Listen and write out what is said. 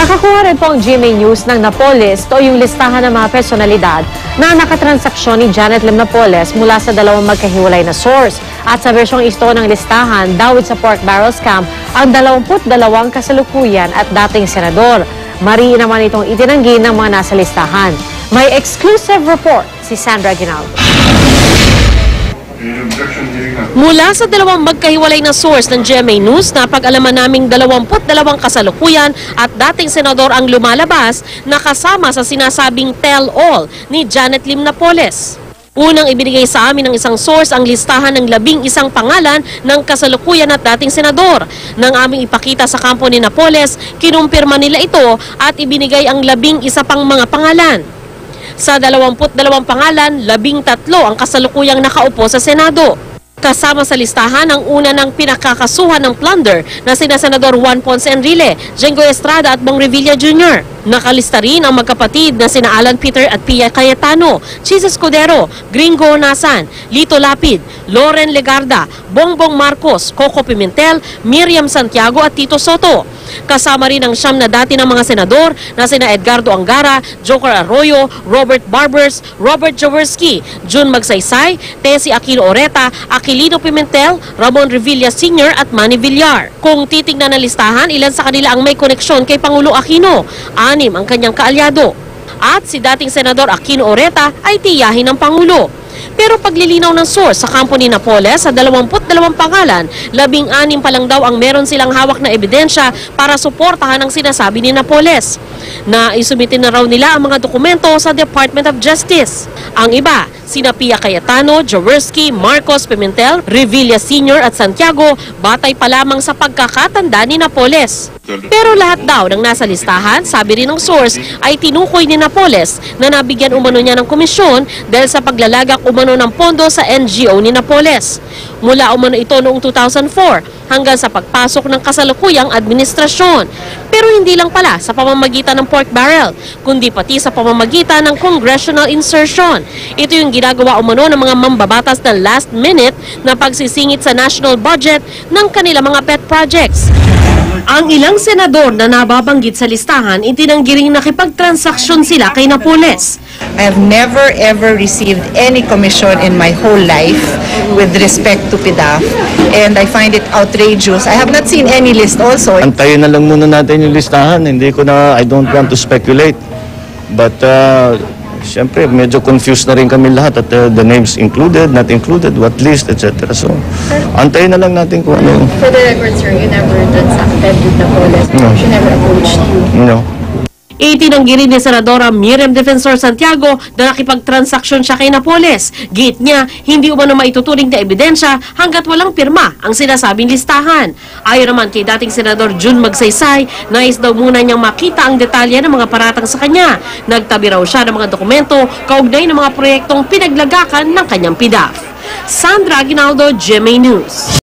Nakakuha rin po ang GMA News ng Napoles o yung listahan ng mga personalidad na nakatransaksyon ni Janet Lim Napoles mula sa dalawang magkahiwalay na source. At sa versyong ito ng listahan, dawit sa pork barrel scam ang 22 kasalukuyan at dating senador. Mariin naman itong itinanggi ng mga nasa listahan. May exclusive report si Sandra Aguinaldo. Mula sa dalawang magkahiwalay na source ng GMA News, napag-alaman naming 22 kasalukuyan at dating senador ang lumalabas na kasama sa sinasabing tell-all ni Janet Lim Napoles. Unang ibinigay sa amin ng isang source ang listahan ng 11 pangalan ng kasalukuyan at dating senador. Nang aming ipakita sa kampo ni Napoles, kinumpirma nila ito at ibinigay ang 11 pang mga pangalan. Sa 22 pangalan, 13 ang kasalukuyang nakaupo sa Senado. Kasama sa listahan ang una ng pinakakasuhan ng plunder na sina Senador Juan Ponce Enrile, Jenggoy Estrada at Bong Revilla Jr. Nakalista rin ang magkapatid na sina Alan Peter at Pia Cayetano, Chis Escudero, Gringo Nasan, Lito Lapid, Loren Legarda, Bongbong Marcos, Coco Pimentel, Miriam Santiago at Tito Soto. Kasama rin ang siyam na dati ng mga senador na sina Edgardo Angara, Joker Arroyo, Robert Barbers, Robert Jaworski, Jun Magsaysay, Tessie Aquino Oreta, Aquilino Pimentel, Ramon Revilla Sr. at Manny Villar. Kung titignan na listahan, ilan sa kanila ang may koneksyon kay Pangulo Aquino, 6 ang kanyang kaalyado. At si dating Senador Aquino Oreta ay tiyahin ng Pangulo. Pero paglilinaw ng source sa kampo ni Napoles, sa 22 pangalan, 16 pa lang daw ang meron silang hawak na ebidensya para suportahan ang sinasabi ni Napoles. Na isumitin na raw nila ang mga dokumento sa Department of Justice. Ang iba, sina Pia Cayetano, Jaworski, Marcos, Pimentel, Revilla Sr. at Santiago, batay pa lamang sa pagkakatanda ni Napoles. Pero lahat daw ng nasa listahan, sabi rin ng source, ay tinukoy ni Napoles na nabigyan umano niya ng komisyon dahil sa paglalagak umano ng pondo sa NGO ni Napoles. Mula umano ito noong 2004 hanggang sa pagpasok ng kasalukuyang administrasyon. Pero hindi lang pala sa pamamagitan ng pork barrel, kundi pati sa pamamagitan ng congressional insertion. Ito yung ginagawa umano ng mga mambabatas na last minute na pagsisingit sa national budget ng kanilang mga pet projects. Ang ilang senador na nababanggit sa listahan, itinanggi ring nakipagtransaksyon sila kay Napoles. I have never ever received any commission in my whole life with respect to PDAF, and I find it outrageous. I have not seen any list also. Antayin na lang muna natin yung listahan. I don't want to speculate. But siyempre, medyo confused na rin kami lahat at the names included, not included, what list, etc. So, antayin na lang natin kung ano. For the record, sir, you never transacted with Napoles? No. She never approached you? No. Itinanggi rin ni Senadora Miriam Defensor Santiago na nakipagtransaksyon siya kay Napoles. Giit niya, hindi umano maituturing na ebidensya hanggat walang pirma ang sinasabing listahan. Ayon naman kay dating Senador Jun Magsaysay, nais daw muna niyang makita ang detalye ng mga paratang sa kanya. Nagtabi raw siya ng mga dokumento kaugnay ng mga proyektong pinaglagakan ng kanyang PDAF. Sandra Aguinaldo, GMA News.